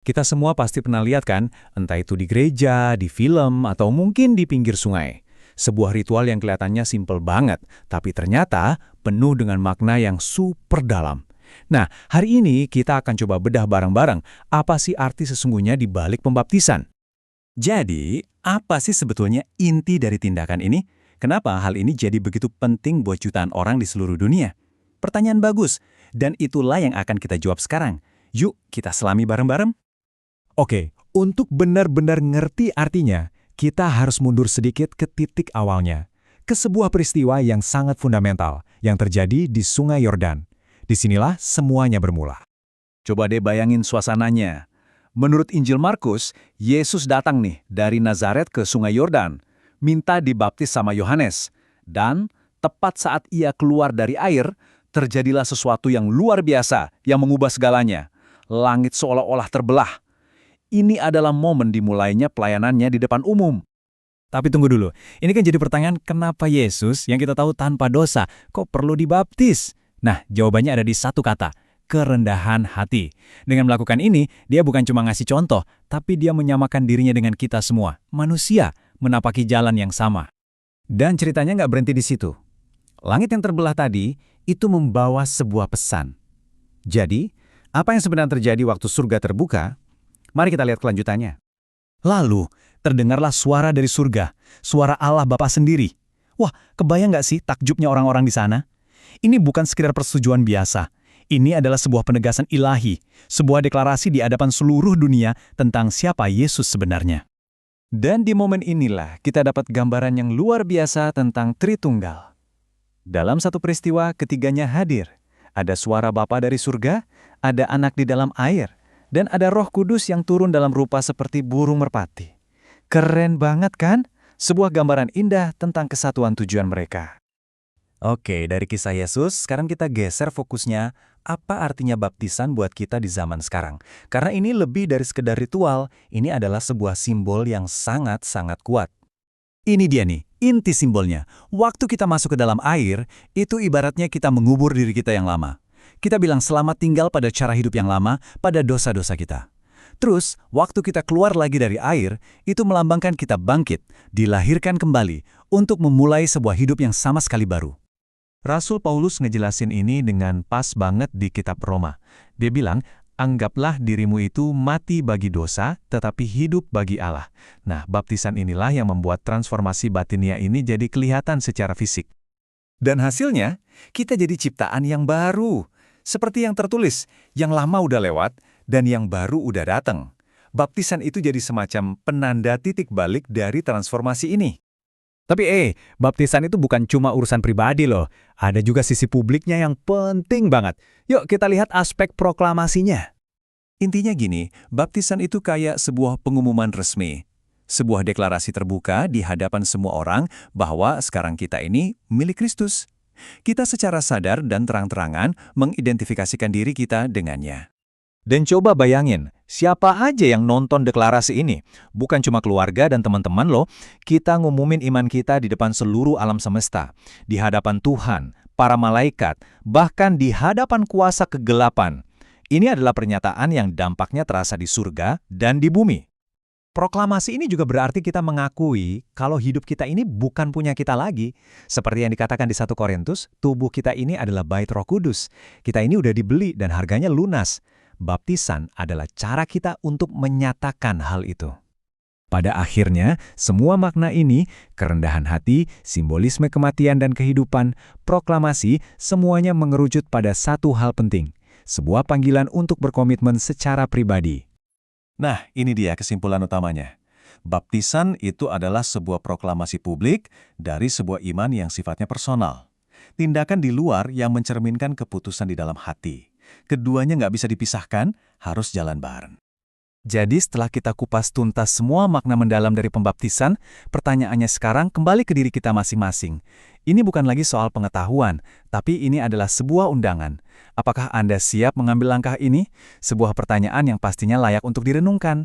Kita semua pasti pernah lihat kan, entah itu di gereja, di film, atau mungkin di pinggir sungai. Sebuah ritual yang kelihatannya simpel banget, tapi ternyata penuh dengan makna yang super dalam. Nah, hari ini kita akan coba bedah bareng-bareng apa sih arti sesungguhnya di balik pembaptisan. Jadi, apa sih sebetulnya inti dari tindakan ini? Kenapa hal ini jadi begitu penting buat jutaan orang di seluruh dunia? Pertanyaan bagus, dan itulah yang akan kita jawab sekarang. Yuk, kita selami bareng-bareng. Oke, untuk benar-benar ngerti artinya, kita harus mundur sedikit ke titik awalnya, ke sebuah peristiwa yang sangat fundamental yang terjadi di Sungai Yordan. Disinilah semuanya bermula. Coba deh bayangin suasananya. Menurut Injil Markus, Yesus datang nih dari Nazaret ke Sungai Yordan, minta dibaptis sama Yohanes. Dan tepat saat ia keluar dari air, terjadilah sesuatu yang luar biasa yang mengubah segalanya. Langit seolah-olah terbelah. Ini adalah momen dimulainya pelayanannya di depan umum. Tapi tunggu dulu, ini kan jadi pertanyaan kenapa Yesus yang kita tahu tanpa dosa, kok perlu dibaptis? Nah, jawabannya ada di satu kata, kerendahan hati. Dengan melakukan ini, dia bukan cuma ngasih contoh, tapi dia menyamakan dirinya dengan kita semua, manusia, menapaki jalan yang sama. Dan ceritanya nggak berhenti di situ. Langit yang terbelah tadi, itu membawa sebuah pesan. Jadi, apa yang sebenarnya terjadi waktu surga terbuka? Mari kita lihat kelanjutannya. Lalu, terdengarlah suara dari surga, suara Allah Bapa sendiri. Wah, kebayang nggak sih takjubnya orang-orang di sana? Ini bukan sekedar persetujuan biasa. Ini adalah sebuah penegasan ilahi, sebuah deklarasi di hadapan seluruh dunia tentang siapa Yesus sebenarnya. Dan di momen inilah kita dapat gambaran yang luar biasa tentang Tritunggal. Dalam satu peristiwa, ketiganya hadir. Ada suara Bapa dari surga, ada anak di dalam air, dan ada Roh Kudus yang turun dalam rupa seperti burung merpati. Keren banget kan? Sebuah gambaran indah tentang kesatuan tujuan mereka. Oke, dari kisah Yesus, sekarang kita geser fokusnya, apa artinya baptisan buat kita di zaman sekarang. Karena ini lebih dari sekedar ritual, ini adalah sebuah simbol yang sangat-sangat kuat. Ini dia nih, inti simbolnya. Waktu kita masuk ke dalam air, itu ibaratnya kita mengubur diri kita yang lama. Kita bilang selamat tinggal pada cara hidup yang lama, pada dosa-dosa kita. Terus, waktu kita keluar lagi dari air, itu melambangkan kita bangkit, dilahirkan kembali, untuk memulai sebuah hidup yang sama sekali baru. Rasul Paulus ngejelasin ini dengan pas banget di kitab Roma. Dia bilang, anggaplah dirimu itu mati bagi dosa, tetapi hidup bagi Allah. Nah, baptisan inilah yang membuat transformasi batinia ini jadi kelihatan secara fisik. Dan hasilnya, kita jadi ciptaan yang baru. Seperti yang tertulis, yang lama udah lewat, dan yang baru udah datang. Baptisan itu jadi semacam penanda titik balik dari transformasi ini. Tapi baptisan itu bukan cuma urusan pribadi loh. Ada juga sisi publiknya yang penting banget. Yuk kita lihat aspek proklamasinya. Intinya gini, baptisan itu kayak sebuah pengumuman resmi. Sebuah deklarasi terbuka di hadapan semua orang bahwa sekarang kita ini milik Kristus. Kita secara sadar dan terang-terangan mengidentifikasikan diri kita dengannya. Dan coba bayangin, siapa aja yang nonton deklarasi ini? Bukan cuma keluarga dan teman-teman loh, kita ngumumin iman kita di depan seluruh alam semesta, di hadapan Tuhan, para malaikat, bahkan di hadapan kuasa kegelapan. Ini adalah pernyataan yang dampaknya terasa di surga dan di bumi. Proklamasi ini juga berarti kita mengakui kalau hidup kita ini bukan punya kita lagi. Seperti yang dikatakan di 1 Korintus, tubuh kita ini adalah bait Roh Kudus. Kita ini udah dibeli dan harganya lunas. Baptisan adalah cara kita untuk menyatakan hal itu. Pada akhirnya, semua makna ini, kerendahan hati, simbolisme kematian dan kehidupan, proklamasi, semuanya mengerucut pada satu hal penting. Sebuah panggilan untuk berkomitmen secara pribadi. Nah, ini dia kesimpulan utamanya. Baptisan itu adalah sebuah proklamasi publik dari sebuah iman yang sifatnya personal. Tindakan di luar yang mencerminkan keputusan di dalam hati. Keduanya nggak bisa dipisahkan, harus jalan bareng. Jadi setelah kita kupas tuntas semua makna mendalam dari pembaptisan, pertanyaannya sekarang kembali ke diri kita masing-masing. Ini bukan lagi soal pengetahuan, tapi ini adalah sebuah undangan. Apakah Anda siap mengambil langkah ini? Sebuah pertanyaan yang pastinya layak untuk direnungkan.